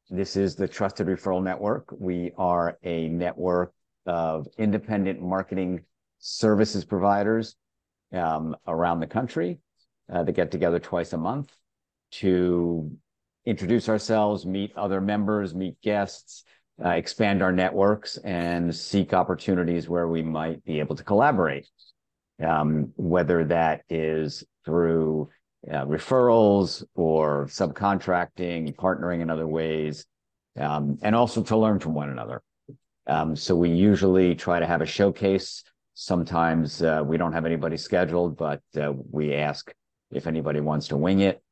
This is the Trusted Referral Network. We are a network of independent marketing services providers around the country that get together twice a month to introduce ourselves, meet other members, meet guests, expand our networks, and seek opportunities where we might be able to collaborate, whether that is through referrals or subcontracting, partnering in other ways, and also to learn from one another. So we usually try to have a showcase. Sometimes we don't have anybody scheduled, but we ask if anybody wants to wing it.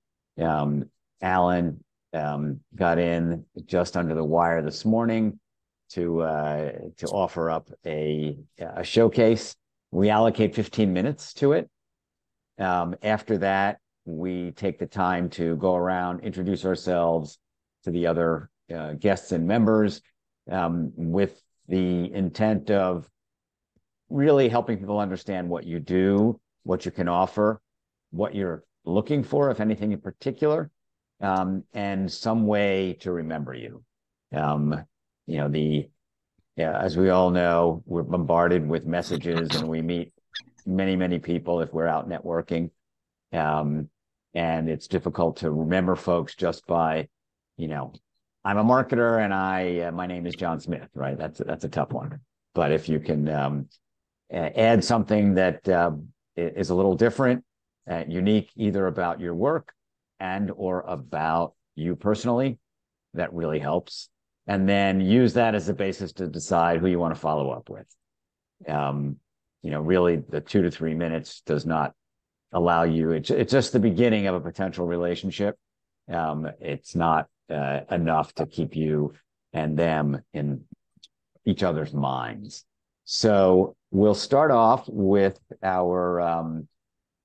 Alan got in just under the wire this morning to offer up a showcase. We allocate 15 minutes to it. After that, we take the time to go around, introduce ourselves to the other guests and members with the intent of really helping people understand what you do, what you can offer, what you're looking for, if anything in particular, and some way to remember you. As we all know, we're bombarded with messages and we meet many, many people if we're out networking. And it's difficult to remember folks just by, I'm a marketer and my name is John Smith, right? That's a tough one. But if you can add something that is a little different, unique, either about your work and or about you personally, that really helps. And then use that as a basis to decide who you want to follow up with. Really the 2 to 3 minutes does not allow you. It's just the beginning of a potential relationship. It's not enough to keep you and them in each other's minds. So we'll start off with our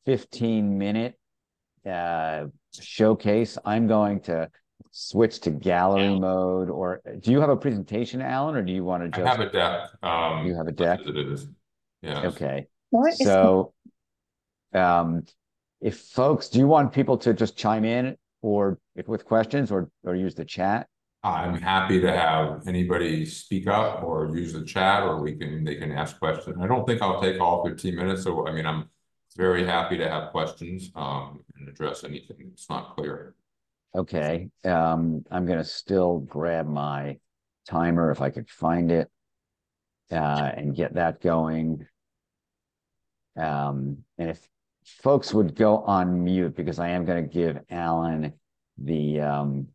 15-minute showcase. I'm going to switch to gallery mode. Or do you have a presentation, Alan, or do you want to just? I have a deck. You have a deck? It is. Yeah. Okay. So if folks, do you want people to just chime in or with questions or use the chat? I'm happy to have anybody speak up or use the chat, or they can ask questions. I don't think I'll take all 15 minutes. So, I'm very happy to have questions and address anything that's not clear. Okay. I'm going to still grab my timer if I could find it and get that going. And if folks would go on mute, because I am going to give Alan the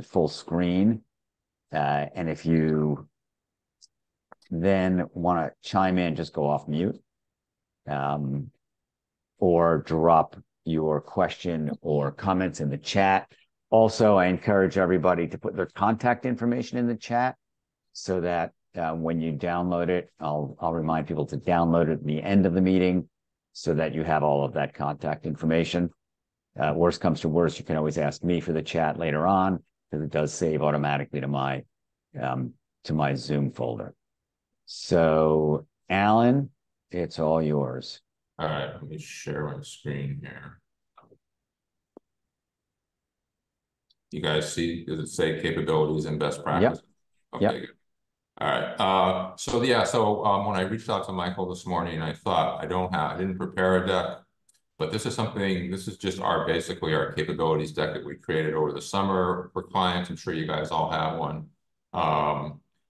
full screen. And if you then want to chime in, just go off mute or drop your question or comments in the chat. Also, I encourage everybody to put their contact information in the chat so that when you download it, I'll remind people to download it at the end of the meeting so that you have all of that contact information. Worst comes to worst, you can always ask me for the chat later on, because it does save automatically to my Zoom folder. So, Alan, it's all yours. All right, let me share my screen here. You guys see, does it say capabilities and best practice? Yep. Okay, good. All right. So when I reached out to Michael this morning, I thought I didn't prepare a deck, but this is just basically our capabilities deck that we created over the summer for clients. I'm sure you guys all have one.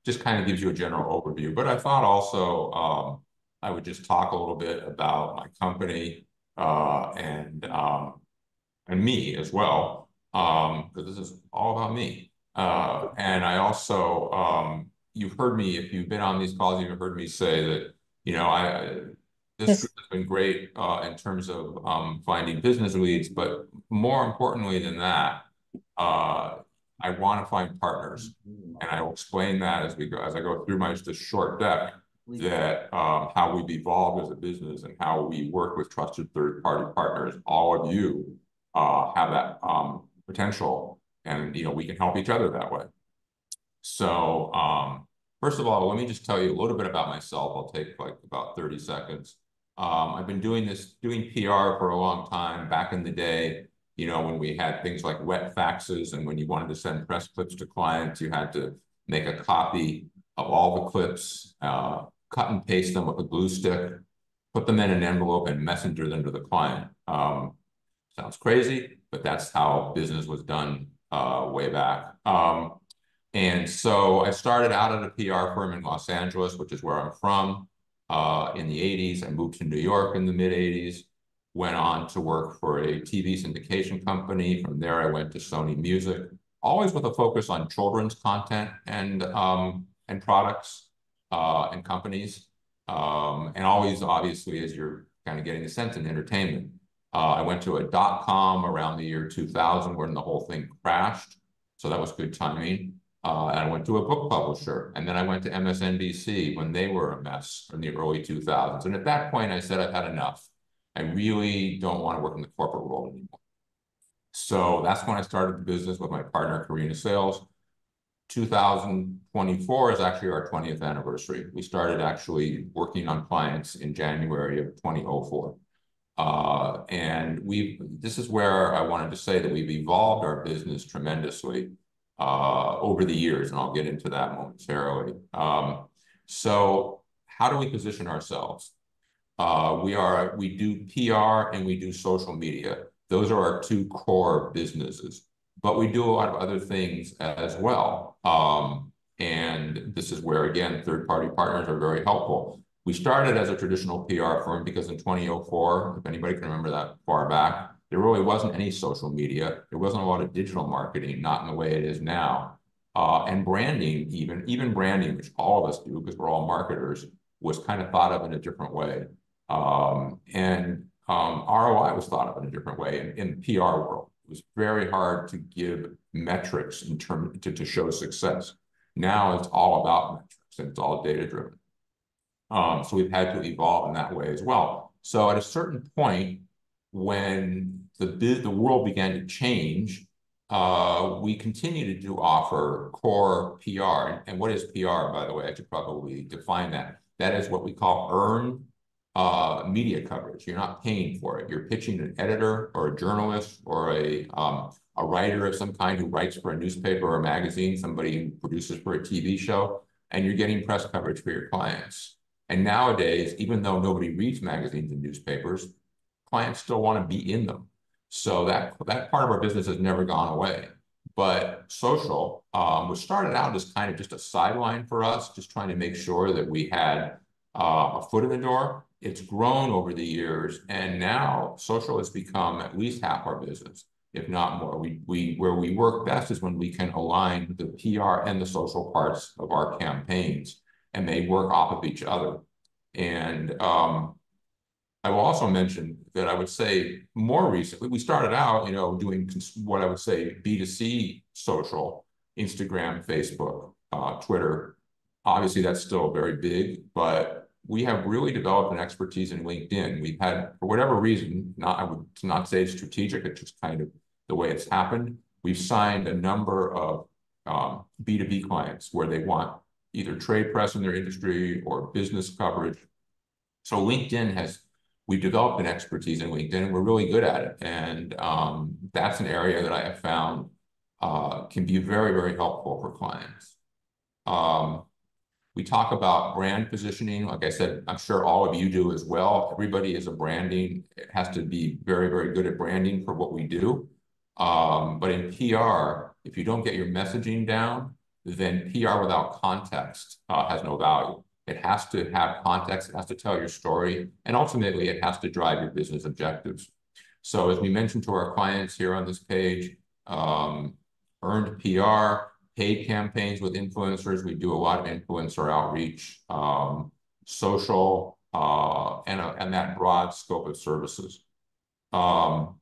Just kind of gives you a general overview, but I thought also I would just talk a little bit about my company and me as well, because this is all about me. And I also, you've heard me, if you've been on these calls, you've heard me say that, this group has been great in terms of finding business leads, but more importantly than that, I want to find partners. And I will explain that as I go through this short deck, that how we've evolved as a business and how we work with trusted third-party partners. All of you have that potential, and we can help each other that way. So first of all, let me just tell you a little bit about myself. I'll take like about 30 seconds. I've been doing PR for a long time. Back in the day, you know, when we had things like wet faxes, and when you wanted to send press clips to clients, you had to make a copy of all the clips, cut and paste them with a glue stick, put them in an envelope, and messenger them to the client. Sounds crazy, but that's how business was done way back. And so I started out at a PR firm in Los Angeles, which is where I'm from, in the 80s. I moved to New York in the mid 80s, went on to work for a TV syndication company. From there, I went to Sony Music, always with a focus on children's content and products and companies. And always, obviously, as you're kind of getting the sense in entertainment. I went to a .com around the year 2000 when the whole thing crashed. So that was good timing. And I went to a book publisher, and then I went to MSNBC when they were a mess in the early 2000s. And at that point, I said, I've had enough. I really don't want to work in the corporate world anymore. So that's when I started the business with my partner, Karina Sales. 2024 is actually our 20th anniversary. We started actually working on clients in January of 2004. And this is where I wanted to say that we've evolved our business tremendously over the years, and I'll get into that momentarily. So how do we position ourselves? We do PR and we do social media. Those are our two core businesses, but we do a lot of other things as well. And this is where, again, third-party partners are very helpful. We started as a traditional PR firm because in 2004, if anybody can remember that far back, there really wasn't any social media. There wasn't a lot of digital marketing, not in the way it is now. And branding, even branding, which all of us do because we're all marketers, was kind of thought of in a different way. ROI was thought of in a different way in the PR world. It was very hard to give metrics in terms to show success. Now it's all about metrics and it's all data driven. So we've had to evolve in that way as well. So at a certain point, when the world began to change, we continue to offer core PR. And what is PR, by the way? I should probably define that. That is what we call earned media coverage. You're not paying for it. You're pitching an editor or a journalist or a writer of some kind who writes for a newspaper or a magazine, somebody who produces for a TV show, and you're getting press coverage for your clients. And nowadays, even though nobody reads magazines and newspapers, clients still want to be in them. So that part of our business has never gone away. But social was started out as kind of just a sideline for us, just trying to make sure that we had a foot in the door. It's grown over the years, and now social has become at least half our business, if not more. Where we work best is when we can align the PR and the social parts of our campaigns, and they work off of each other. And I will also mention that I would say more recently, we started out, doing what I would say B2C social, Instagram, Facebook, Twitter. Obviously, that's still very big, but we have really developed an expertise in LinkedIn. We've had, for whatever reason, I would not say it's strategic, it's just kind of the way it's happened. We've signed a number of B2B clients where they want either trade press in their industry or business coverage. So we've developed an expertise in LinkedIn, and we're really good at it. And that's an area that I have found can be very, very helpful for clients. We talk about brand positioning. Like I said, I'm sure all of you do as well. Everybody is it has to be very, very good at branding for what we do. But in PR, if you don't get your messaging down, then PR without context has no value. It has to have context, it has to tell your story, and ultimately it has to drive your business objectives. So as we mentioned to our clients here on this page, earned PR, paid campaigns with influencers. We do a lot of influencer outreach, social, and that broad scope of services. Now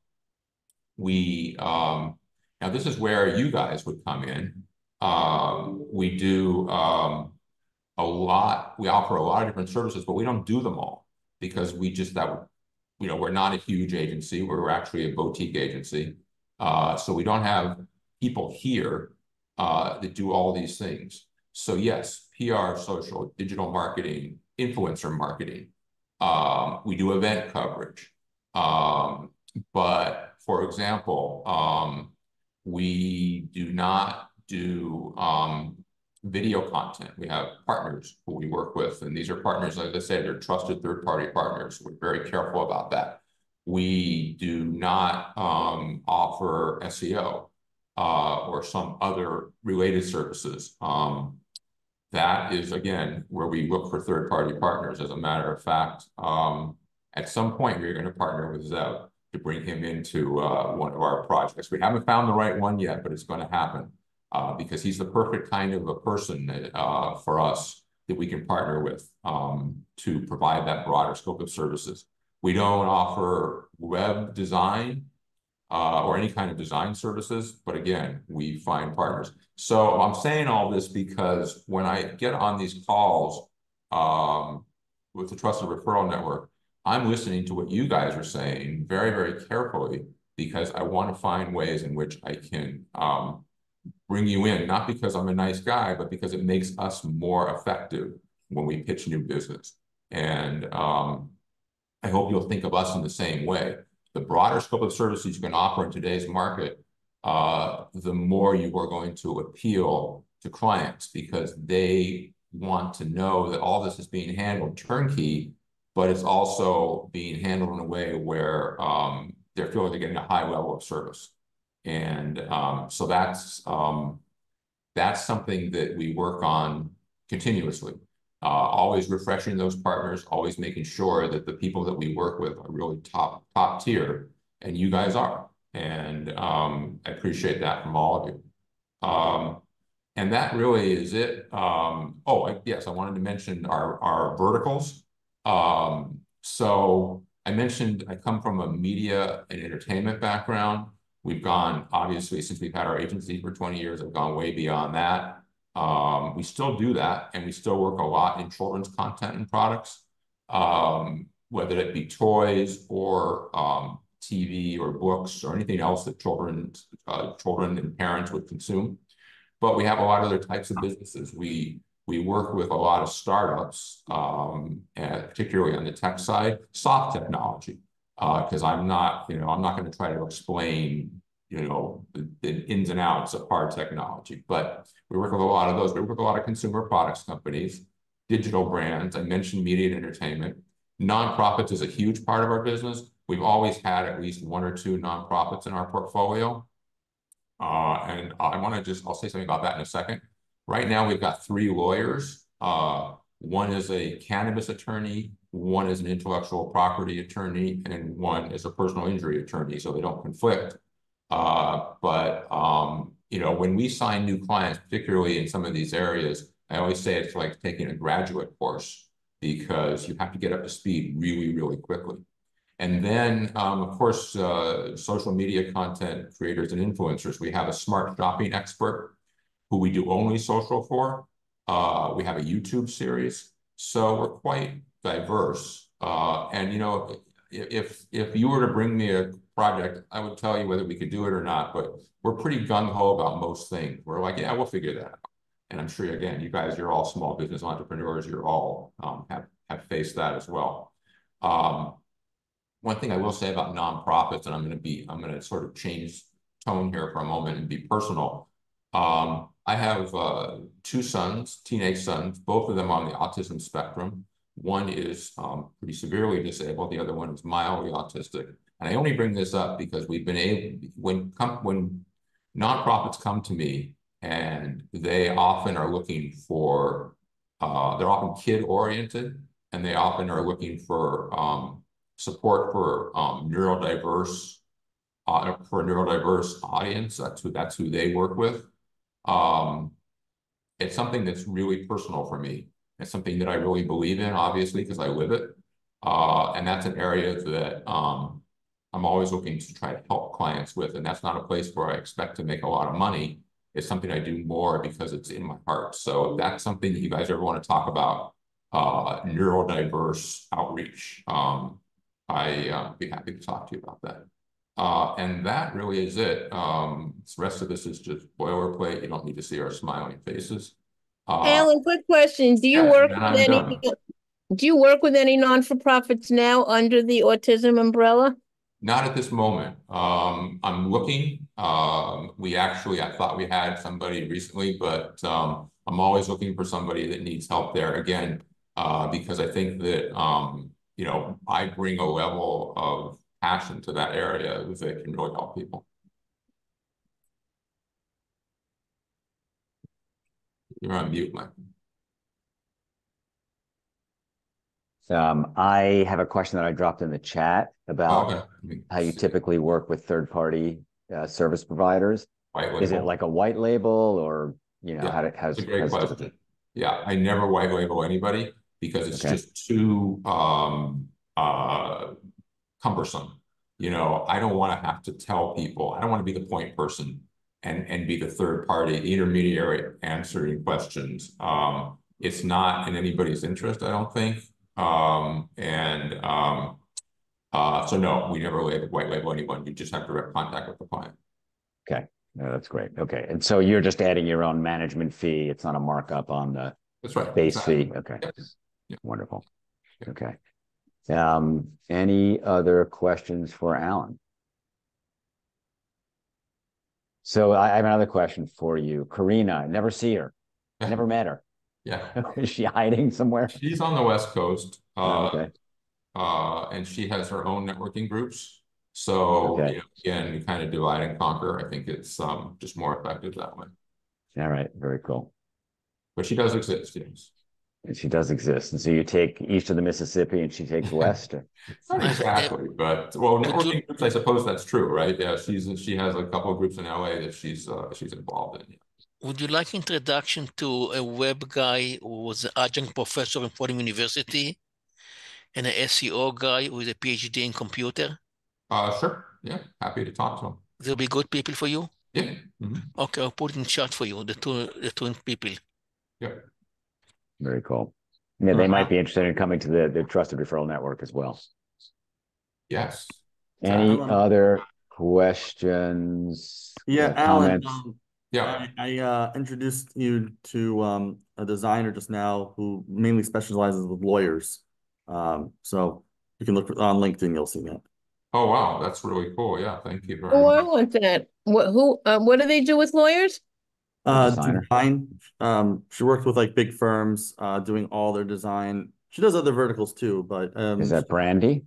this is where you guys would come in. We do we offer a lot of different services, but we don't do them all because we're not a huge agency. We're actually a boutique agency. So we don't have people here that do all these things. So yes, PR, social, digital marketing, influencer marketing. We do event coverage. But for example, we do not do video content. We have partners who we work with, and these are partners, like I said, they're trusted third-party partners. We're very careful about that. We do not offer SEO or some other related services. That is, again, where we look for third-party partners. As a matter of fact, at some point, we're going to partner with Zev to bring him into one of our projects. We haven't found the right one yet, but it's going to happen because he's the perfect kind of a person for us that we can partner with to provide that broader scope of services. We don't offer web design or any kind of design services, but again, we find partners. So I'm saying all this because when I get on these calls with the Trusted Referral Network, I'm listening to what you guys are saying very, very carefully because I want to find ways in which I can bring you in, not because I'm a nice guy, but because it makes us more effective when we pitch new business. And I hope you'll think of us in the same way. The broader scope of services you can offer in today's market, the more you are going to appeal to clients because they want to know that all this is being handled turnkey, but it's also being handled in a way where they're feeling they're getting a high level of service. And so that's something that we work on continuously. Always refreshing those partners, always making sure that the people that we work with are really top tier, and you guys are. And I appreciate that from all of you. And that really is it. Yes, I wanted to mention our verticals. So I mentioned I come from a media and entertainment background. We've gone, obviously, since we've had our agency for 20 years, I've gone way beyond that. We still do that, and we still work a lot in children's content and products, whether it be toys or TV or books or anything else that children and parents would consume. But we have a lot of other types of businesses. We work with a lot of startups, and particularly on the tech side, soft technology, because I'm not going to try to explain the ins and outs of hard technology, but we work with a lot of those. We work with a lot of consumer products companies, digital brands. I mentioned media and entertainment. Nonprofits is a huge part of our business. We've always had at least one or two nonprofits in our portfolio. And I'll say something about that in a second. Right now, we've got 3 lawyers. One is a cannabis attorney, one is an intellectual property attorney, and one is a personal injury attorney, so they don't conflict. When we sign new clients, particularly in some of these areas, I always say it's like taking a graduate course because you have to get up to speed really, really quickly. And then, of course, social media content creators and influencers. We have a smart shopping expert who we do only social for. We have a YouTube series. So we're quite diverse. If you were to bring me a project, I would tell you whether we could do it or not, but we're pretty gung-ho about most things. We're like, yeah, we'll figure that out. And I'm sure, again, you guys, you're all small business entrepreneurs. You're all have faced that as well. One thing I will say about nonprofits, and I'm going to sort of change tone here for a moment and be personal. I have 2 sons, teenage sons, both of them on the autism spectrum. One is pretty severely disabled. The other one is mildly autistic. And I only bring this up because we've been able, when nonprofits come to me and they often are looking for, they're often kid-oriented, and they often are looking for support for neurodiverse audience. That's who they work with. It's something that's really personal for me. It's something that I really believe in, obviously, because I live it. And that's an area that I'm always looking to try to help clients with. And that's not a place where I expect to make a lot of money. It's something I do more because it's in my heart. So if that's something that you guys ever want to talk about, neurodiverse outreach, I'd be happy to talk to you about that. And that really is it. The rest of this is just boilerplate. You don't need to see our smiling faces. Alan, quick question. Yes, and then I'm done. Do you work with any non-for-profits now under the autism umbrella? Not at this moment. I'm looking. I thought we had somebody recently, but I'm always looking for somebody that needs help there again, because I think that I bring a level of passion to that area that can really help people. You're on mute, Mike. I have a question that I dropped in the chat about how you see. typically work with third-party service providers. White label. Is it like a white label, or Yeah, how's it's a great question. typically? Yeah, I never white label anybody because it's just too cumbersome. I don't want to have to tell people. I don't want to be the point person and be the third party, the intermediary answering questions. It's not in anybody's interest, I don't think. So no, we never white label anyone. You just have direct contact with the client. Okay. No, that's great. Okay. And so you're just adding your own management fee. It's not a markup on the That's right. base fee. Okay. Yep. Yep. Wonderful. Yep. Okay. Any other questions for Alan? So I have another question for you. Karina, I never see her. I never met her. Yeah. Is she hiding somewhere? She's on the West Coast. Okay. And she has her own networking groups. So, again, we kind of divide and conquer. I think it's just more effective that way. All right. Very cool. But she does exist, yes. And she does exist. And so you take east of the Mississippi and she takes west? Not exactly, but well, networking groups, I suppose that's true, right? Yeah, she has a couple of groups in LA that she's involved in. Yeah. Would you like introduction to a web guy who was an adjunct professor in Fordham University and an SEO guy who is a PhD in computer? Sure. Yeah, happy to talk to him. They'll be good people for you? Yeah. Okay, I'll put in chat for you, the two people. Yeah. Very cool. Yeah, they might be interested in coming to the Trusted Referral Network as well. Yes. Any other questions? Yeah, Alan. Yeah. I introduced you to a designer just now who mainly specializes with lawyers. So you can look on LinkedIn, you'll see that. Oh wow, that's really cool. Yeah, thank you very much. Oh, I want that. What do they do with lawyers? Design. She worked with like big firms, doing all their design. She does other verticals too, but is that Brandy?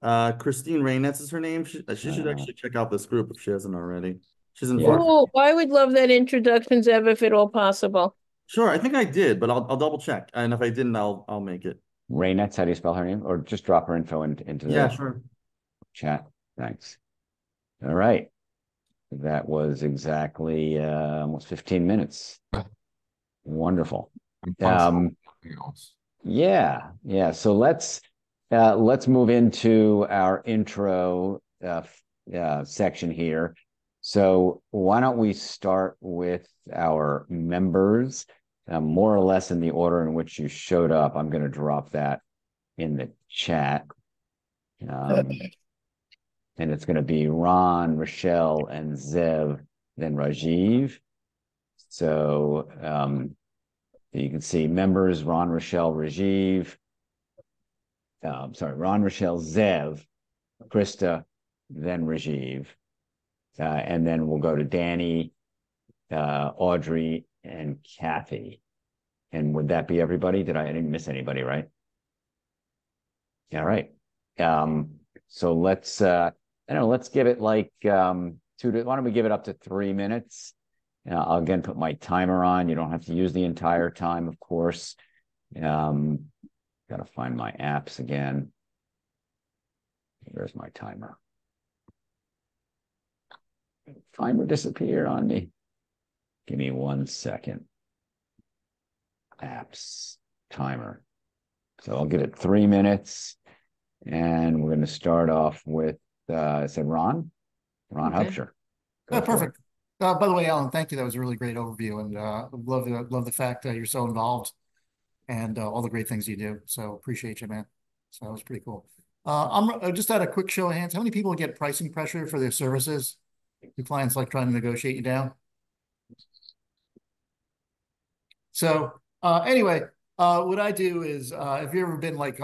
Christine Raynetz is her name. She should actually check out this group if she hasn't already. She's in. Oh, I would love that introduction, Zev, if at all possible. Sure, I think I did, but I'll double check, and if I didn't, I'll make it. Raynetz, how do you spell her name? Or just drop her info into the chat. Thanks. All right. That was exactly almost 15 minutes. Wonderful. Yeah. So let's move into our intro section here. So why don't we start with our members, more or less in the order in which you showed up. I'm going to drop that in the chat. And it's going to be Ron, Rochelle, and Zev, then Rajiv. So you can see members, Ron, Rochelle, Rajiv. Ron, Rochelle, Zev, Krista, then Rajiv. And then we'll go to Danny, Audrey, and Kathy. And would that be everybody? I didn't miss anybody, right? All right. So let's give it like why don't we give it up to 3 minutes? I'll again put my timer on. You don't have to use the entire time, of course. Gotta find my apps again. There's my timer. Timer disappeared on me. Give me 1 second. Apps, timer. So I'll give it 3 minutes. And we're going to start off with, I said Ron Hubscher. Perfect. By the way, Alan, thank you. That was a really great overview, and love the fact that you're so involved and all the great things you do. So appreciate you, man. So that was pretty cool. I'm just at a quick show of hands. How many people get pricing pressure for their services? Do clients like trying to negotiate you down? So anyway, what I do is, if you've ever been like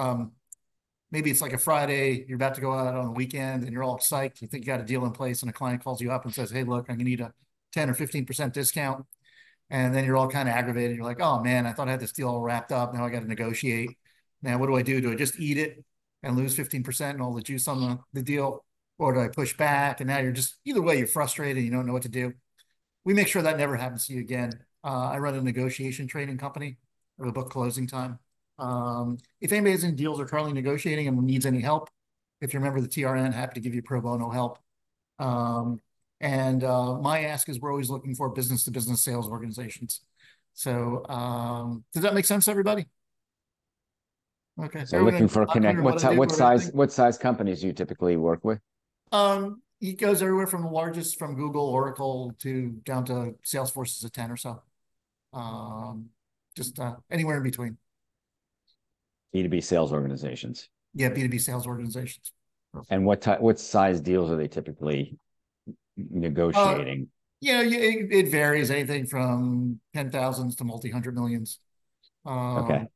maybe it's like a Friday, you're about to go out on a weekend and you're all psyched. You think you got a deal in place and a client calls you up and says, hey, look, I'm gonna need a 10 or 15% discount. And then you're all kind of aggravated. You're like, oh man, I thought I had this deal all wrapped up. Now I got to negotiate. Now what do I do? Do I just eat it and lose 15% and all the juice on the deal? Or do I push back? And now you're just, either way, you're frustrated. You don't know what to do. We make sure that never happens to you again. I run a negotiation training company. I have a book closing time. If anybody has any deals or currently negotiating and needs any help, if you're a member of the TRN, happy to give you pro bono help. My ask is we're always looking for business-to-business sales organizations. So does that make sense, everybody? Okay. So looking for a connect. What size companies do you typically work with? It goes everywhere from the largest, from Google, Oracle, to down to Salesforce is a 10 or so. Just anywhere in between. B2B sales organizations. Yeah, B2B sales organizations. And what size deals are they typically negotiating? It varies, anything from 10,000s to multi-hundred millions. Okay.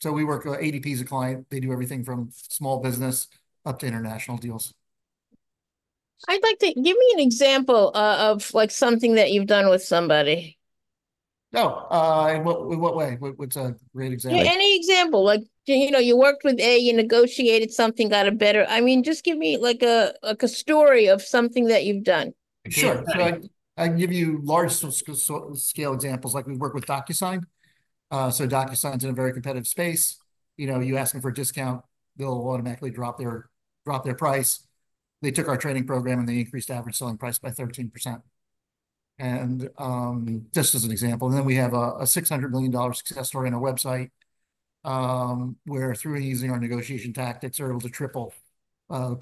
So we work ADP as a client. They do everything from small business up to international deals. I'd like to give me an example of like something that you've done with somebody. In what way? What's a great example? Yeah, any example, like you worked with A, you negotiated something, got a better. I mean, just give me like a story of something that you've done. Sure. So I can give you large scale examples. Like we work with DocuSign. So DocuSign's in a very competitive space. You ask them for a discount, they'll automatically drop their price. They took our training program and they increased average selling price by 13%. And just as an example, and then we have a $600 million success story on our website, where through using our negotiation tactics, are able to triple the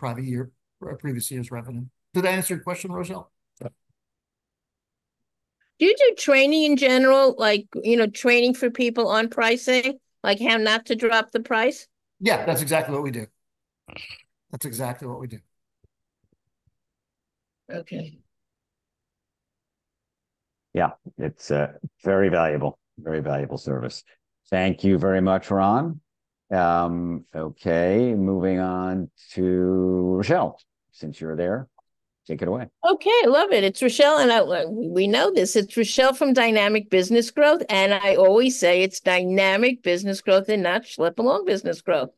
previous year's revenue. Did I answer your question, Rochelle? Do you do training in general, like training for people on pricing, like how not to drop the price? Yeah, that's exactly what we do. That's exactly what we do. Okay. Yeah, it's a very valuable service. Thank you very much, Ron. Okay, moving on to Rochelle, since you're there. Take it away. Okay, I love it. It's Rochelle, and we know this. It's Rochelle from Dynamic Business Growth, and I always say it's dynamic business growth and not schlep along business growth.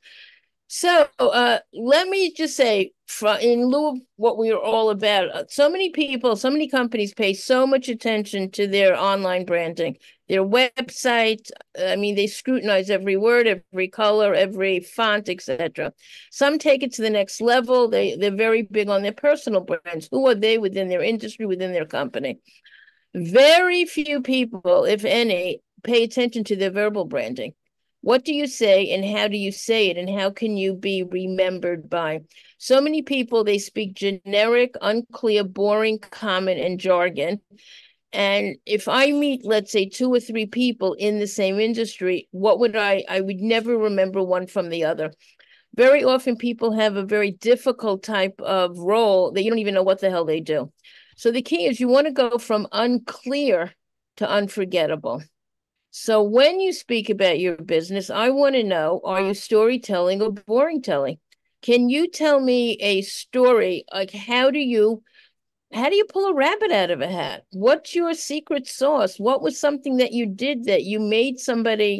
So let me just say, in lieu of what we are all about, so many people, so many companies pay so much attention to their online branding, their website. I mean, they scrutinize every word, every color, every font, etc. Some take it to the next level. They're very big on their personal brands. Who are they within their industry, within their company? Very few people, if any, pay attention to their verbal branding. What do you say and how do you say it and how can you be remembered by? So many people, they speak generic, unclear, boring, common, and jargon. And if I meet, let's say, 2 or 3 people in the same industry, what would I would never remember one from the other. Very often people have a very difficult type of role that you don't even know what the hell they do. So the key is you want to go from unclear to unforgettable. So when you speak about your business, I want to know, are you storytelling or boring telling? Can you tell me a story? Like, how do you pull a rabbit out of a hat? What's your secret sauce? What was something that you did that you made somebody,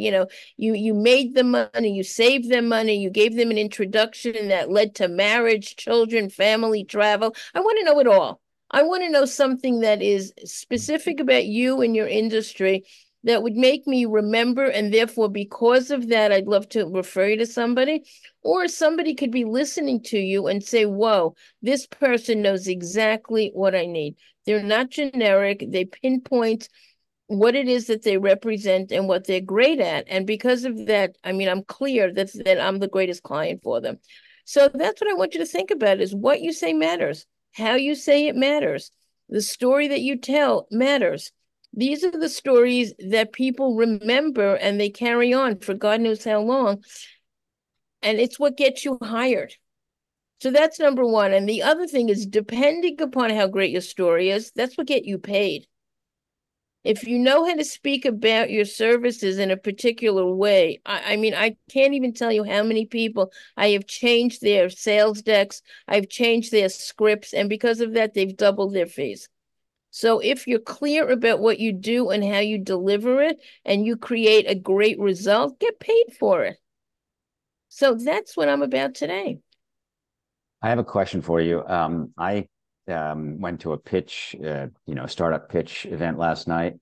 you made them money, you saved them money, you gave them an introduction that led to marriage, children, family, travel. I want to know it all. I want to know something that is specific about you and your industry that would make me remember, and therefore, because of that, I'd love to refer you to somebody, or somebody could be listening to you and say, whoa, this person knows exactly what I need. They're not generic. They pinpoint what it is that they represent and what they're great at. And because of that, I mean, I'm clear that I'm the greatest client for them. So that's what I want you to think about is what you say matters. How you say it matters. The story that you tell matters. These are the stories that people remember and they carry on for God knows how long. And it's what gets you hired. So that's number one. And the other thing is, depending upon how great your story is, that's what gets you paid. If you know how to speak about your services in a particular way, I mean, I can't even tell you how many people I have changed their sales decks, I've changed their scripts, and because of that, they've doubled their fees. So if you're clear about what you do and how you deliver it, and you create a great result, get paid for it. So that's what I'm about today. I have a question for you. I went to a pitch, startup pitch event last night,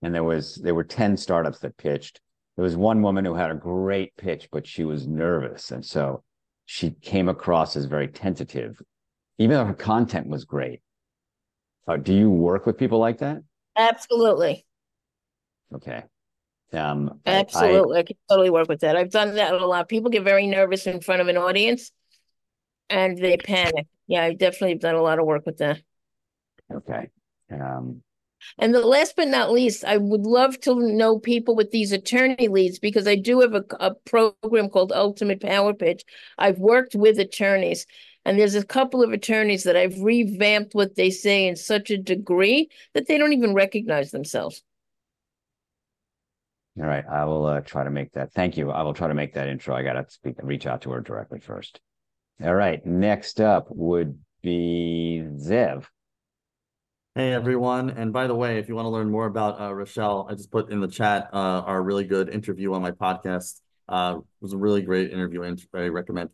and there were 10 startups that pitched. There was one woman who had a great pitch, but she was nervous, and so she came across as very tentative, even though her content was great. Do you work with people like that? Absolutely. Okay. Absolutely. I can totally work with that. I've done that a lot. People get very nervous in front of an audience and they panic. Yeah, I definitely have done a lot of work with that. Okay. And the last but not least, I would love to know people with these attorney leads because I do have a program called Ultimate Power Pitch. I've worked with attorneys, and there's a couple of attorneys that I've revamped what they say in such a degree that they don't even recognize themselves. All right. I will try to make that. Thank you. I will try to make that intro. I got to reach out to her directly first. All right. Next up would be Zev. Hey everyone, and by the way, if you want to learn more about Rochelle, I just put in the chat our really good interview on my podcast. It was a really great interview, and I recommend.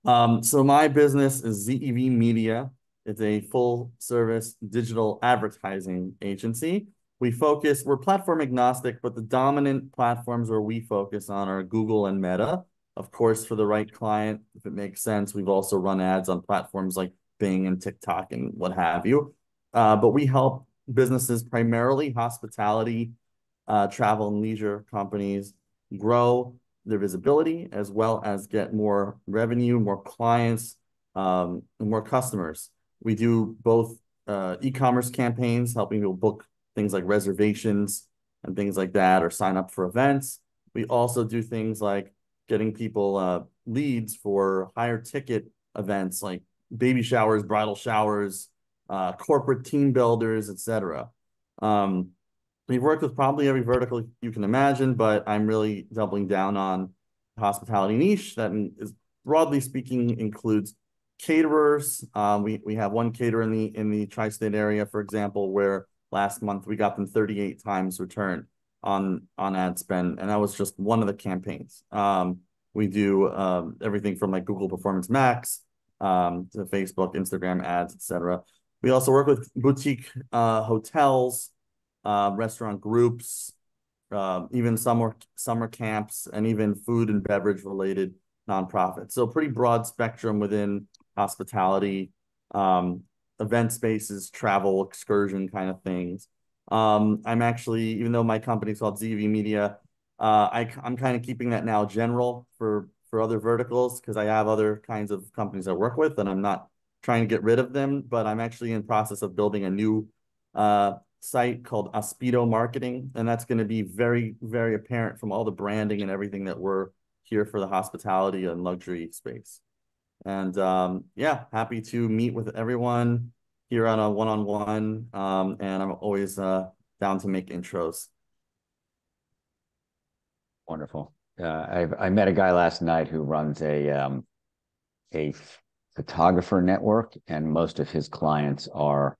So my business is ZEV Media. It's a full service digital advertising agency. We're platform agnostic, but the dominant platforms where we focus on are Google and Meta. Of course, for the right client, if it makes sense, we've also run ads on platforms like Bing and TikTok and what have you. But we help businesses, primarily hospitality, travel and leisure companies, grow their visibility as well as get more revenue, more clients, and more customers. We do both e-commerce campaigns, helping people book things like reservations and things like that, or sign up for events. We also do things like getting people leads for higher ticket events like baby showers, bridal showers, corporate team builders, etc. We've worked with probably every vertical you can imagine, but I'm really doubling down on hospitality niche that is, broadly speaking, includes caterers. We have one caterer in the tri-state area, for example, where last month we got them 38 times return on ad spend, and that was just one of the campaigns. We do everything from like Google Performance Max to Facebook, Instagram ads, etc. We also work with boutique hotels, restaurant groups, even summer camps, and even food and beverage related nonprofits. So pretty broad spectrum within hospitality, event spaces, travel, excursion kind of things. I'm actually, even though my company's called ZV Media, I'm kind of keeping that now general for other verticals because I have other kinds of companies I work with, and I'm not trying to get rid of them, but I'm actually in process of building a new site called Aspido Marketing, and that's going to be very, very apparent from all the branding and everything that we're here for the hospitality and luxury space. And yeah, happy to meet with everyone here on a one-on-one, and I'm always down to make intros. Wonderful. I met a guy last night who runs a photographer network, and most of his clients are,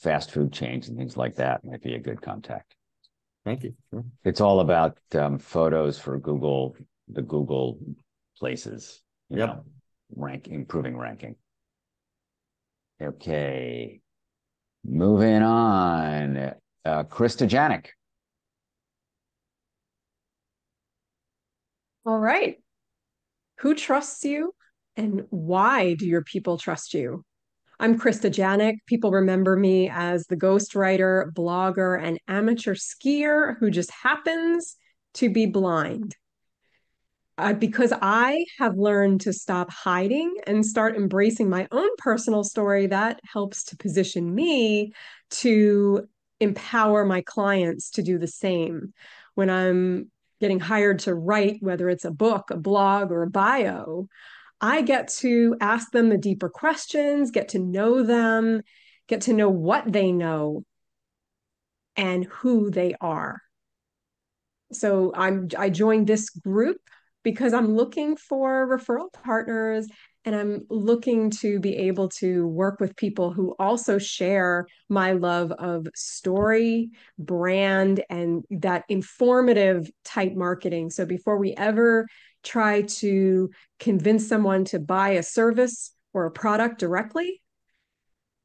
fast food chains and things like that. Might be a good contact. Thank you. Sure. It's all about photos for Google, the Google places, improving ranking. Okay. Moving on. Krista Janik. All right. Who trusts you and why do your people trust you? I'm Krista Janik. People remember me as the ghostwriter, blogger, and amateur skier who just happens to be blind. Because I have learned to stop hiding and start embracing my own personal story, that helps to position me to empower my clients to do the same. When I'm getting hired to write, whether it's a book, a blog, or a bio, I get to ask them the deeper questions, get to know them, get to know what they know. and who they are. So I joined this group because I'm looking for referral partners, and I'm looking to be able to work with people who also share my love of story, brand, and that informative type marketing. So before we ever try to convince someone to buy a service or a product directly,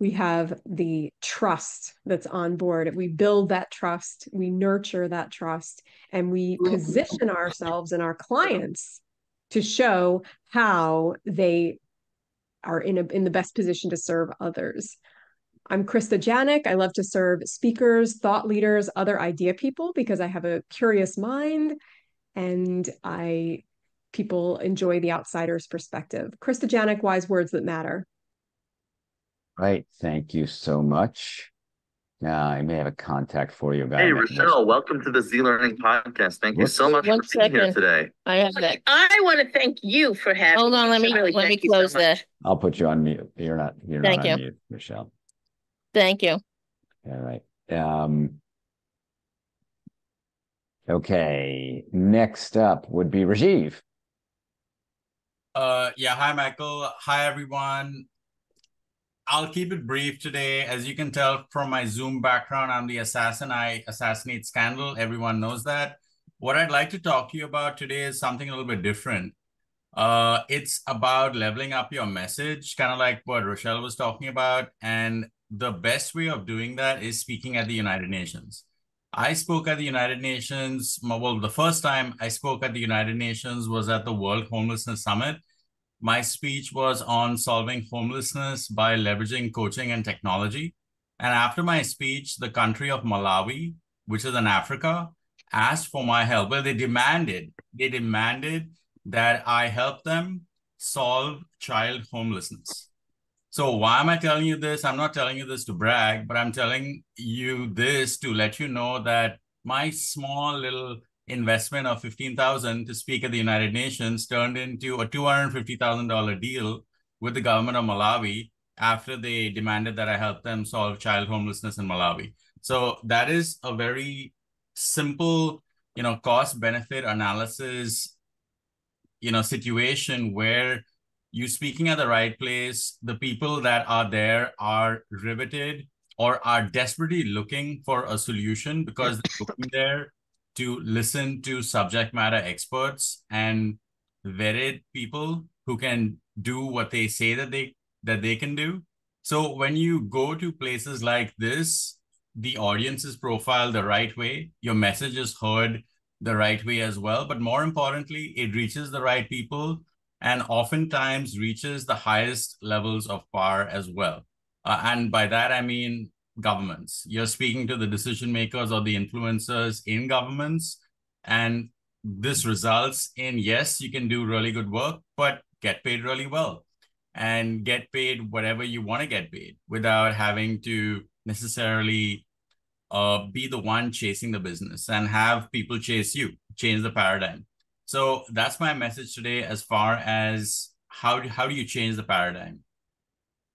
we have the trust that's on board. We build that trust, we nurture that trust, and we position ourselves and our clients to show how they are in the best position to serve others. I'm Krista Janik. I love to serve speakers, thought leaders, other idea people because I have a curious mind and people enjoy the outsider's perspective. Krista Janik, wise words that matter. Right. Thank you so much. I may have a contact for you, guy. Hey, Rochelle, welcome to the Z Learning Podcast. Thank you so much for being here today. I have that. I want to thank you for having. Hold on, let me close that. I'll put you on mute. You're not on mute, Rochelle. Thank you. All right. Okay. Next up would be Rajiv. Yeah, hi, Michael. Hi, everyone. I'll keep it brief today. As you can tell from my Zoom background, I'm the assassin. I assassinate scandal. Everyone knows that. What I'd like to talk to you about today is something a little bit different. It's about leveling up your message, kind of like what Rochelle was talking about. And the best way of doing that is speaking at the United Nations. I spoke at the United Nations. Well, the first time I spoke at the United Nations was at the World Homelessness Summit. My speech was on solving homelessness by leveraging coaching and technology. And after my speech, the country of Malawi, which is in Africa, asked for my help. Well, they demanded that I help them solve child homelessness. So why am I telling you this? I'm not telling you this to brag, but I'm telling you this to let you know that my small little investment of $15,000 to speak at the United Nations turned into a $250,000 deal with the government of Malawi after they demanded that I help them solve child homelessness in Malawi. So that is a very simple, cost-benefit analysis, situation where you speaking at the right place, the people that are there are riveted or are desperately looking for a solution because they're looking there to listen to subject matter experts and vetted people who can do what they say that they can do. So when you go to places like this, the audience is profiled the right way, your message is heard the right way as well, but more importantly, it reaches the right people and oftentimes reaches the highest levels of power as well. And by that, I mean governments. You're speaking to the decision makers or the influencers in governments. And this results in, yes, you can do really good work, but get paid really well and get paid whatever you want to get paid without having to necessarily be the one chasing the business and have people chase you, change the paradigm. So that's my message today as far as how do you change the paradigm?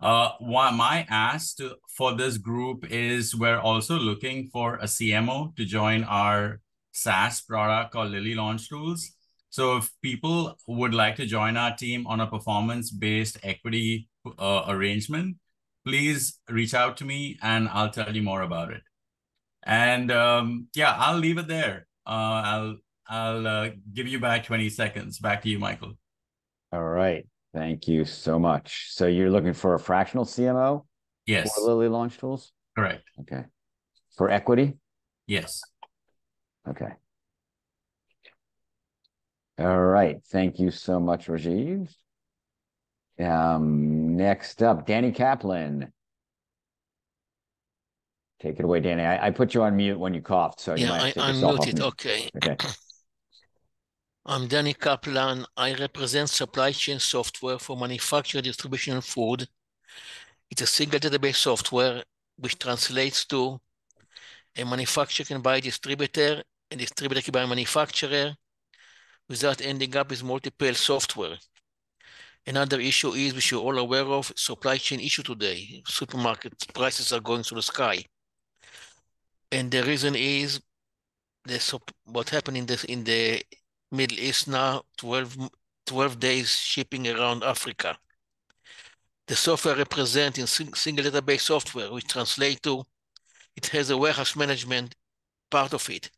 My ask for this group is we're also looking for a CMO to join our SaaS product called Lily Launch Tools. So if people would like to join our team on a performance-based equity arrangement, please reach out to me and I'll tell you more about it. And yeah, I'll leave it there. I'll give you back 20 seconds. Back to you, Michael. All right. Thank you so much. So you're looking for a fractional CMO? Yes. For Lily Launch Tools? Correct. Okay. For equity? Yes. Okay. All right. Thank you so much, Rajiv. Next up, Danny Kaplan. Take it away, Danny. I put you on mute when you coughed, so you might have to take yourself off mute. Okay. Okay. I'm Danny Kaplan. I represent supply chain software for manufacturer, distribution, and food. It's a single database software which translates to a manufacturer can buy a distributor, a distributor can buy a manufacturer without ending up with multiple software. Another issue is, which you're all aware of, supply chain issue today. Supermarket prices are going to the sky. And the reason is this, what happened in the Middle East now, 12 days shipping around Africa. The software represents in single database software, which translates to, it has a warehouse management part of it.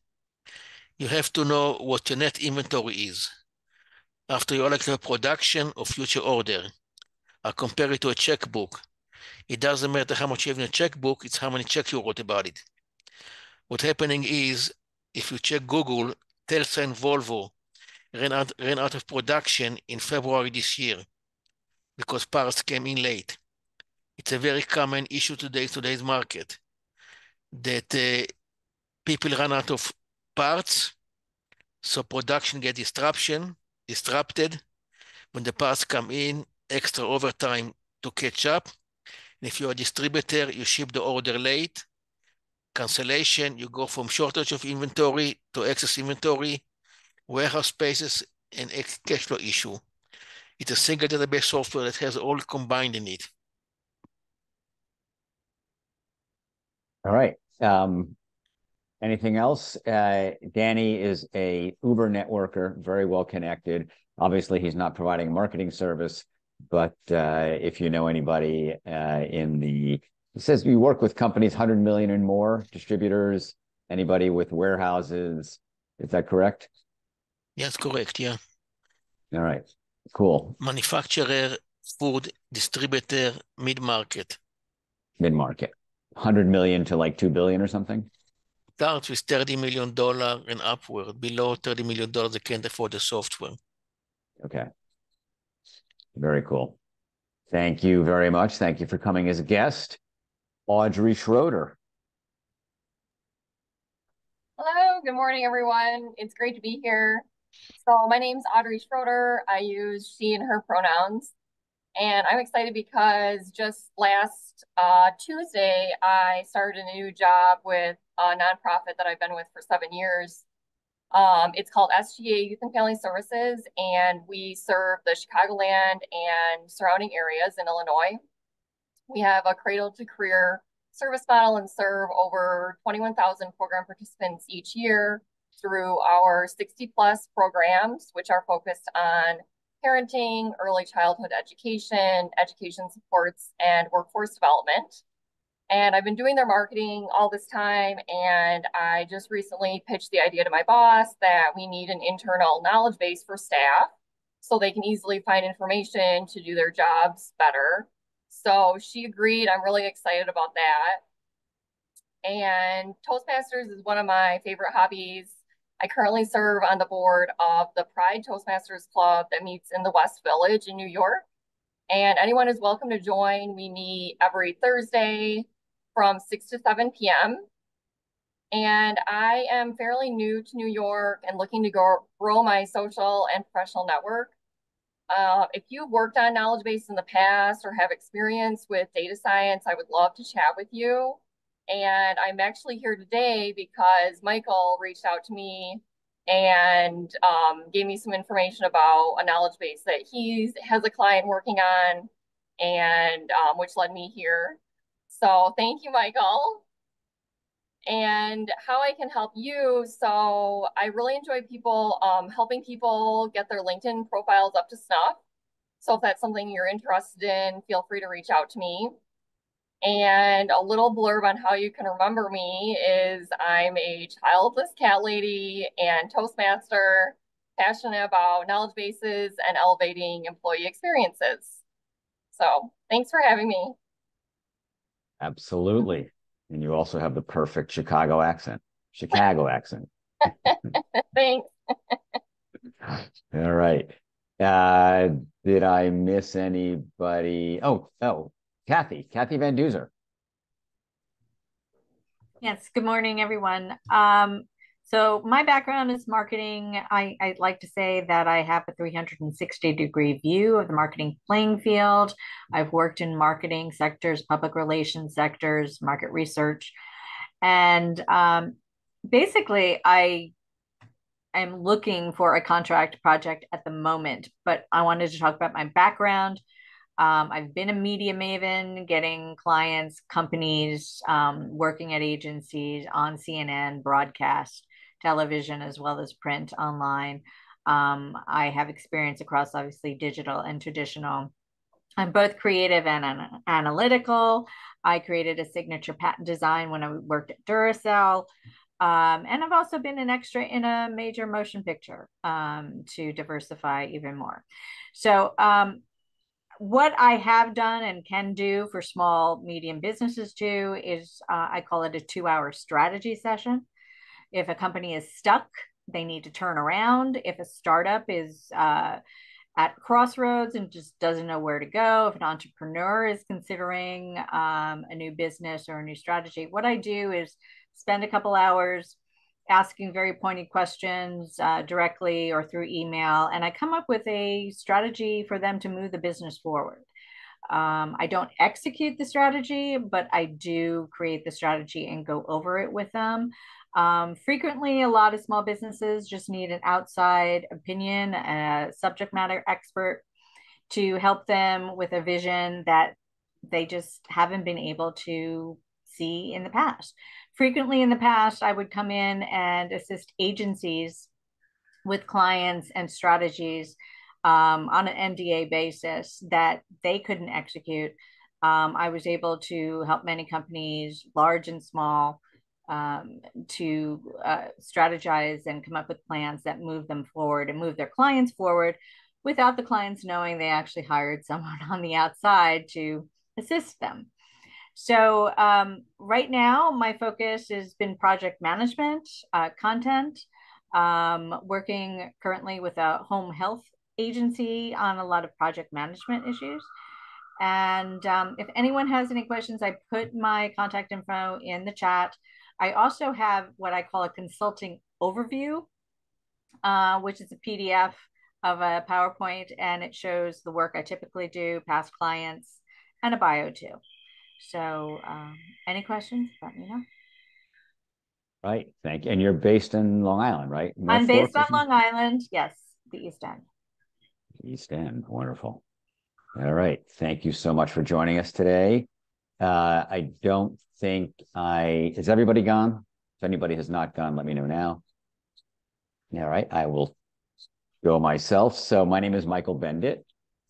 You have to know what your net inventory is after you allocate a production or future order. I compare it to a checkbook. It doesn't matter how much you have in a checkbook, it's how many checks you wrote about it. What's happening is, if you check Google, Telsa and Volvo ran out of production in February this year because parts came in late. It's a very common issue today's market, that people run out of parts, so production gets disrupted. When the parts come in, extra overtime to catch up. And if you're a distributor, you ship the order late, cancellation, you go from shortage of inventory to excess inventory, warehouse spaces, and cash flow issue. It's a single database software that has all combined in it. All right. Anything else? Danny is a Uber networker, very well connected. Obviously, he's not providing a marketing service, but if you know anybody it says you work with companies 100 million and more, distributors, anybody with warehouses. Is that correct? Yes, correct. Yeah. All right. Cool. Manufacturer, food, distributor, mid-market. Mid-market. 100 million to like 2 billion or something? Starts with $30 million and upward. Below $30 million, they can't afford the software. Okay. Very cool. Thank you very much. Thank you for coming as a guest. Audrey Schroeder. Hello, good morning, everyone. It's great to be here. So my name's Audrey Schroeder. I use she and her pronouns. And I'm excited because just last Tuesday, I started a new job with a nonprofit that I've been with for 7 years. It's called SGA Youth and Family Services, and we serve the Chicagoland and surrounding areas in Illinois. We have a cradle to career service model and serve over 21,000 program participants each year through our 60+ programs, which are focused on parenting, early childhood education, education supports, and workforce development. And I've been doing their marketing all this time, and I just recently pitched the idea to my boss that we need an internal knowledge base for staff so they can easily find information to do their jobs better. So she agreed. I'm really excited about that. And Toastmasters is one of my favorite hobbies. I currently serve on the board of the Pride Toastmasters Club that meets in the West Village in New York. And anyone is welcome to join. We meet every Thursday from 6 to 7 p.m. And I am fairly new to New York and looking to grow my social and professional network. If you've worked on knowledge base in the past or have experience with data science, I would love to chat with you. And I'm actually here today because Michael reached out to me and gave me some information about a knowledge base that he has a client working on, and which led me here. So thank you, Michael. And how I can help you. So I really enjoy helping people get their LinkedIn profiles up to snuff. So if that's something you're interested in, feel free to reach out to me. And a little blurb on how you can remember me is I'm a childless cat lady and Toastmaster, passionate about knowledge bases and elevating employee experiences. So thanks for having me. Absolutely. And you also have the perfect Chicago accent. Thanks. All right. Did I miss anybody? Oh, Kathy Van Duzer. Yes, good morning, everyone. So my background is marketing. I'd like to say that I have a 360-degree view of the marketing playing field. I've worked in marketing sectors, public relations sectors, market research. And basically, I am looking for a contract project at the moment, but I wanted to talk about my background. I've been a media maven, getting clients, companies, working at agencies on CNN, broadcast, television, as well as print online. I have experience across obviously digital and traditional. I'm both creative and analytical. I created a signature patent design when I worked at Duracell. And I've also been an extra in a major motion picture to diversify even more. So what I have done and can do for small, medium businesses too is I call it a 2-hour strategy session. If a company is stuck, they need to turn around. If a startup is at crossroads and just doesn't know where to go, if an entrepreneur is considering a new business or a new strategy, what I do is spend a couple hours asking very pointed questions directly or through email, and I come up with a strategy for them to move the business forward. I don't execute the strategy, but I do create the strategy and go over it with them. Frequently, a lot of small businesses just need an outside opinion, a subject matter expert to help them with a vision that they just haven't been able to see in the past. Frequently in the past, I would come in and assist agencies with clients and strategies on an NDA basis that they couldn't execute. I was able to help many companies, large and small, to strategize and come up with plans that move them forward and move their clients forward without the clients knowing they actually hired someone on the outside to assist them. So right now, my focus has been project management, content, working currently with a home health agency on a lot of project management issues. And if anyone has any questions, I put my contact info in the chat. I also have what I call a consulting overview, which is a PDF of a PowerPoint, and it shows the work I typically do, past clients, and a bio too. So any questions, let me know. Right. Thank you. And you're based in Long Island, right? I'm based on Long Island. Yes, the East End. East End. Wonderful. All right. Thank you so much for joining us today. I don't think is everybody gone? If anybody has not gone, let me know now. All right. I will go myself. So my name is Michael Bendit.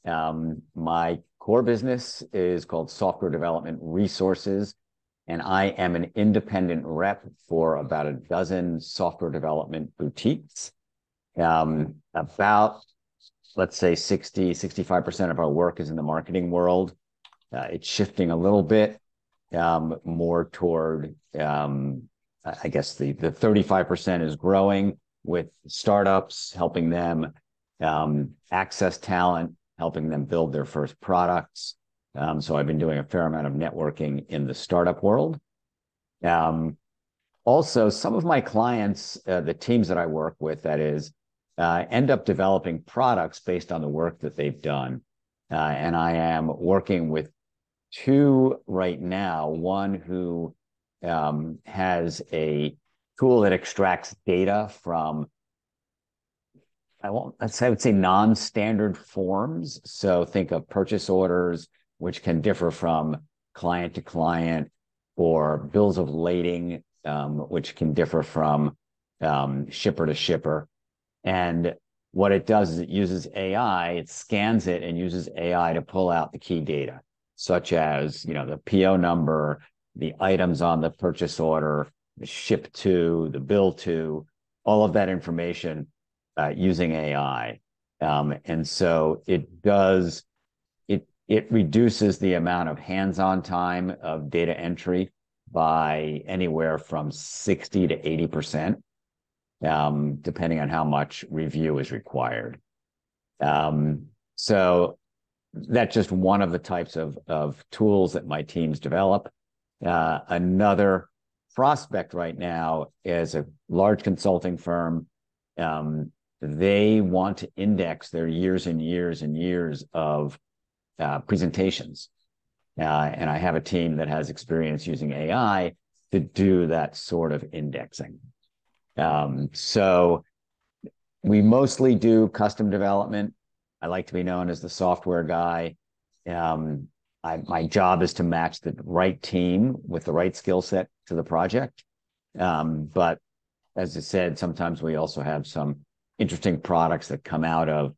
My core business is called Software Development Resources, and I am an independent rep for about a dozen software development boutiques. About, let's say 65% of our work is in the marketing world. It's shifting a little bit more toward, I guess the 35% is growing with startups, helping them access talent, helping them build their first products. So I've been doing a fair amount of networking in the startup world. Also, some of my clients, the teams that I work with, that is, end up developing products based on the work that they've done. And I am working with two right now, one who has a tool that extracts data from, I would say non-standard forms. So think of purchase orders, which can differ from client to client, or bills of lading, which can differ from shipper to shipper. And what it does is it uses AI, it scans it and uses AI to pull out the key data, such as, the PO number, the items on the purchase order, the ship to, the bill to, all of that information using AI. And so it reduces the amount of hands-on time of data entry by anywhere from 60 to 80%, depending on how much review is required. So that's just one of the types of tools that my teams develop. Another prospect right now is a large consulting firm. They want to index their years and years and years of presentations. And I have a team that has experience using AI to do that sort of indexing. So we mostly do custom development. I like to be known as the software guy. My job is to match the right team with the right skill set to the project. But as I said, sometimes we also have some interesting products that come out of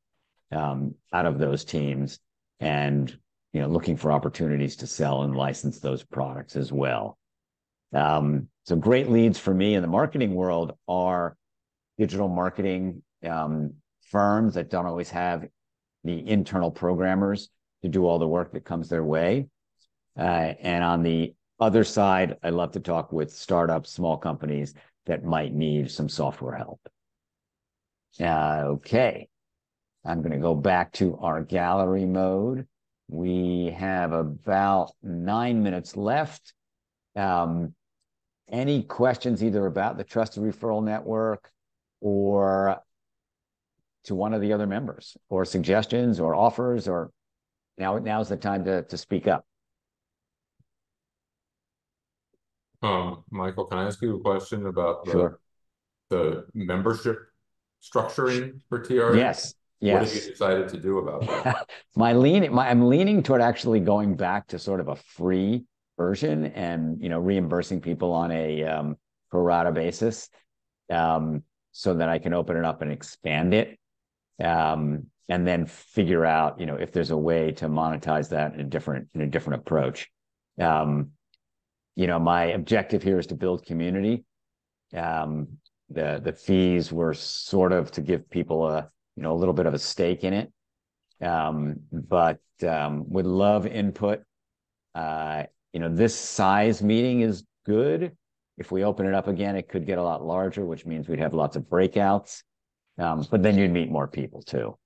those teams, and looking for opportunities to sell and license those products as well. So great leads for me in the marketing world are digital marketing firms that don't always have the internal programmers to do all the work that comes their way. And on the other side, I love to talk with startups, small companies that might need some software help. Okay, I'm going to go back to our gallery mode. We have about 9 minutes left. Any questions either about the Trusted Referral Network or to one of the other members, or suggestions or offers, or now's the time to speak up. Michael, can I ask you a question about Sure. the membership structuring for TRN? Yes. What have you decided to do about that? I'm leaning toward actually going back to sort of a free version and reimbursing people on a pro rata basis, so that I can open it up and expand it, and then figure out if there's a way to monetize that in a different approach. My objective here is to build community. The fees were sort of to give people a little bit of a stake in it, but would love input. This size meeting is good. If we open it up again, it could get a lot larger, which means we'd have lots of breakouts, but then you'd meet more people too.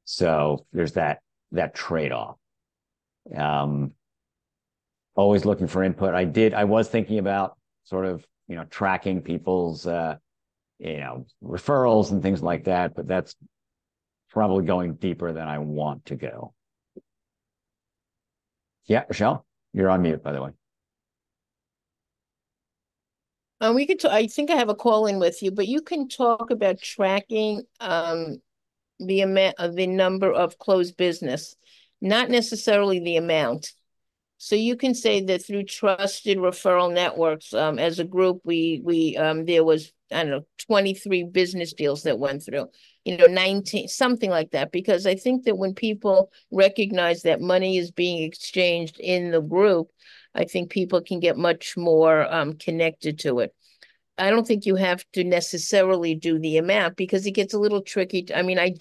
So there's that trade-off. Always looking for input. I was thinking about sort of tracking people's referrals and things like that, but that's probably going deeper than I want to go. Yeah, Rochelle, you're on mute, by the way. We could. I think I have a call in with you, but you can talk about tracking the amount of the number of closed business, not necessarily the amount. So you can say that through Trusted Referral Networks, as a group, we there was, I don't know, 23 business deals that went through, 19, something like that. Because I think that when people recognize that money is being exchanged in the group, I think people can get much more connected to it. I don't think you have to necessarily do the amount because it gets a little tricky. I mean, I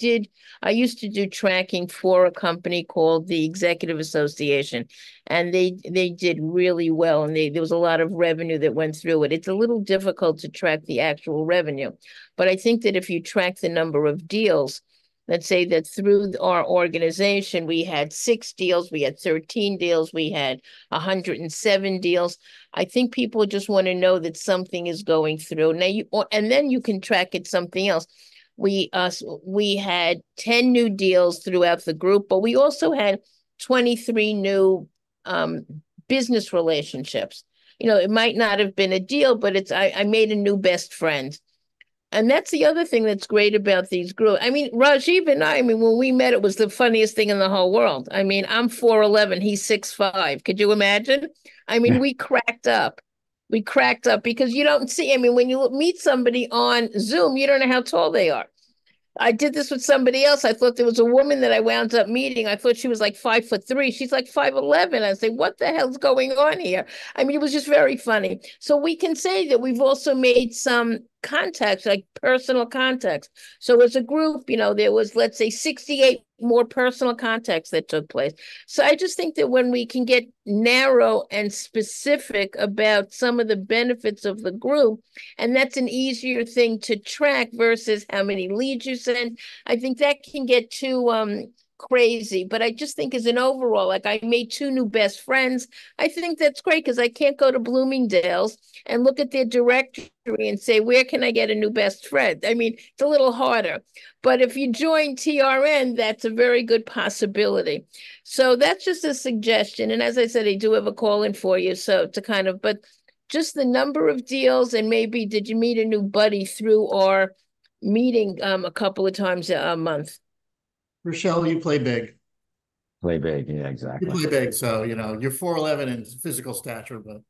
used to do tracking for a company called the Executive Association, and they did really well, and there was a lot of revenue that went through it. It's a little difficult to track the actual revenue, but I think that if you track the number of deals, let's say that through our organization, we had 6 deals, we had 13 deals, we had 107 deals. I think people just want to know that something is going through. Now and then you can track it something else. We had 10 new deals throughout the group, but we also had 23 new business relationships. It might not have been a deal, but I made a new best friend. And that's the other thing that's great about these groups. I mean, Rajiv and I mean, when we met, it was the funniest thing in the whole world. I mean, I'm 4'11", he's 6'5". Could you imagine? I mean, we cracked up. We cracked up because you don't see, I mean, when you meet somebody on Zoom, you don't know how tall they are. I did this with somebody else. I thought there was a woman that I wound up meeting. I thought she was like 5'3". She's like 5'11". I say, what the hell's going on here? I mean, it was just very funny. So we can say that we've also made some contacts, like personal contacts. So as a group, there was, let's say, 68 more personal contacts that took place. So I just think that when we can get narrow and specific about some of the benefits of the group, and that's an easier thing to track versus how many leads you send, I think that can get too crazy. But I just think as an overall, like I made 2 new best friends. I think that's great because I can't go to Bloomingdale's and look at their directory and say, where can I get a new best friend? I mean, it's a little harder. But if you join TRN, that's a very good possibility. So that's just a suggestion. And as I said, I do have a call in for you. So to kind of, but just the number of deals, and maybe did you meet a new buddy through our meeting a couple of times a month? Rochelle, you play big. Play big. Yeah, You exactly. play big, so you're 4'11" in physical stature, but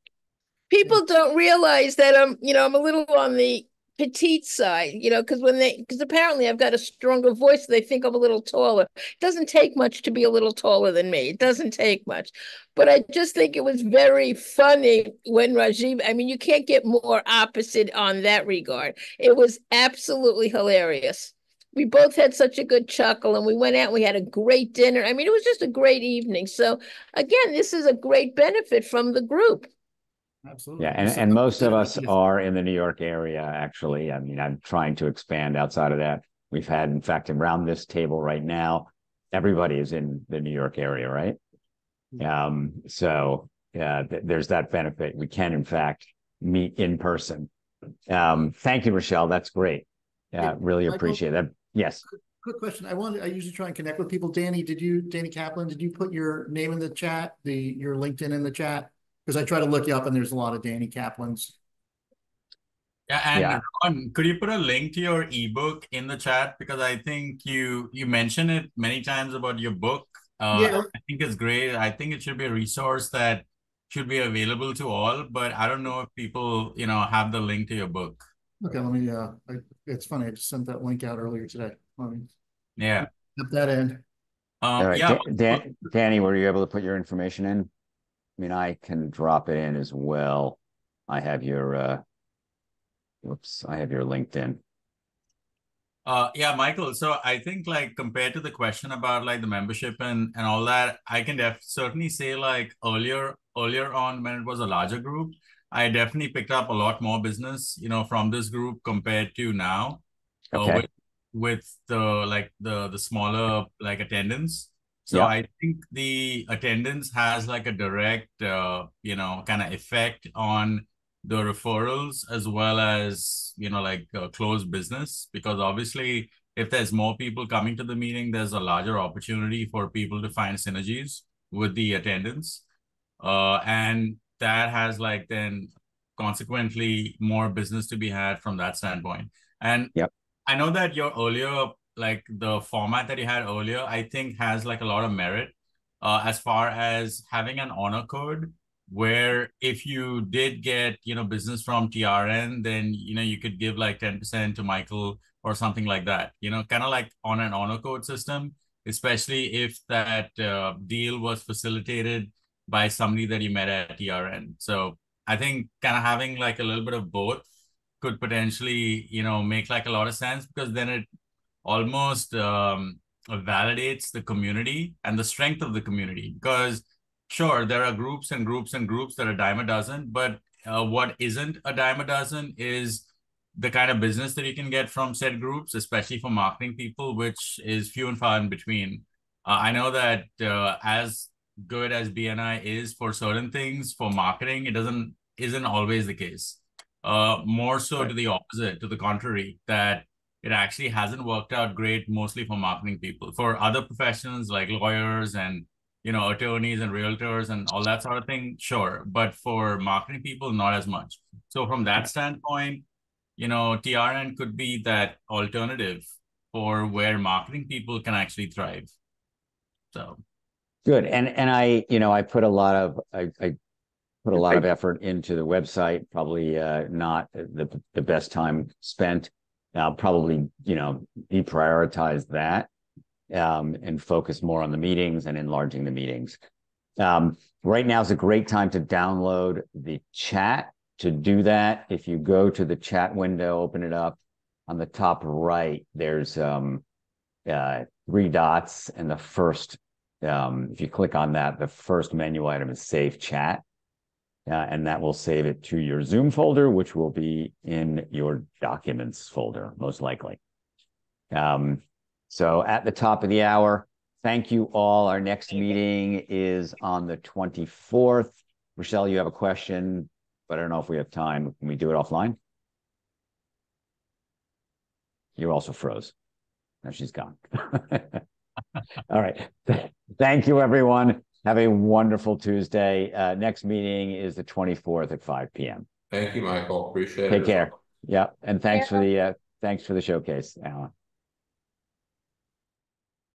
People don't realize that I'm a little on the petite side, because apparently I've got a stronger voice. They think I'm a little taller. It doesn't take much to be a little taller than me. It doesn't take much. But I just think it was very funny when Rajiv, I mean, you can't get more opposite on that regard. It was absolutely hilarious. We both had such a good chuckle, and we went out and we had a great dinner. I mean, it was just a great evening. So again, this is a great benefit from the group. absolutely. Yeah, and most of us are in the New York area, actually. I mean, I'm trying to expand outside of that. We've had, in fact, around this table right now, everybody is in the New York area, right? So there's that benefit. We can, in fact, meet in person. Thank you, Rochelle. That's great. Really Michael, appreciate that. Yes. quick question. I usually try and connect with people. Danny Kaplan, did you put your name in the chat, your LinkedIn in the chat? Because I try to look you up and there's a lot of Danny Kaplans. Yeah, and Ron, could you put a link to your ebook in the chat? Because I think you mentioned it many times about your book. Yeah. I think it's great. I think it should be a resource that should be available to all, but I don't know if people, have the link to your book. Okay, let me, it's funny, I just sent that link out earlier today. Yeah. Put that in. All right, Yeah. Danny, were you able to put your information in? I mean, I can drop it in as well. I have your, I have your LinkedIn. Yeah, Michael. So I think compared to the question about the membership and all that, I can certainly say earlier on when it was a larger group, I definitely picked up a lot more business, from this group compared to now. Okay. With the smaller attendance. So Yep. I think the attendance has a direct kind of effect on the referrals as well as closed business, because obviously if there's more people coming to the meeting, there's a larger opportunity for people to find synergies with the attendance, and that has then consequently more business to be had from that standpoint. And yep. I know that your earlier, the format that you had earlier, I think has a lot of merit, as far as having an honor code where if you did get, business from TRN, then, you could give 10% to Michael or something like that, kind of on an honor code system, especially if that deal was facilitated by somebody that you met at TRN. So I think kind of having a little bit of both could potentially, make a lot of sense, because then it almost validates the community and the strength of the community. Because sure, there are groups and groups and groups that are dime a dozen, but what isn't a dime a dozen is the kind of business that you can get from said groups, especially for marketing people, which is few and far in between. I know that as good as BNI is for certain things, for marketing, isn't always the case. More so to the opposite, to the contrary, that it actually hasn't worked out great, mostly for marketing people. For other professions like lawyers and attorneys and realtors and all that sort of thing, sure. But for marketing people, not as much. So from that standpoint, TRN could be that alternative for where marketing people can actually thrive. So good. And I put a lot of I put a lot of effort into the website, probably not the best time spent. I'll probably, deprioritize that and focus more on the meetings and enlarging the meetings. Right now is a great time to download the chat. To do that, if you go to the chat window, open it up, on the top right, there's 3 dots, and the first, if you click on that, the first menu item is Save Chat. And that will save it to your Zoom folder, which will be in your Documents folder, most likely. So at the top of the hour, thank you all. Our next meeting is on the 24th. Rochelle, you have a question, but I don't know if we have time. Can we do it offline? You also froze. Now she's gone. All right. Thank you, everyone. Have a wonderful Tuesday. Next meeting is the 24th at 5 p.m. Thank you, Michael. Appreciate it. Take care. Yeah. And thanks for the showcase, Alan.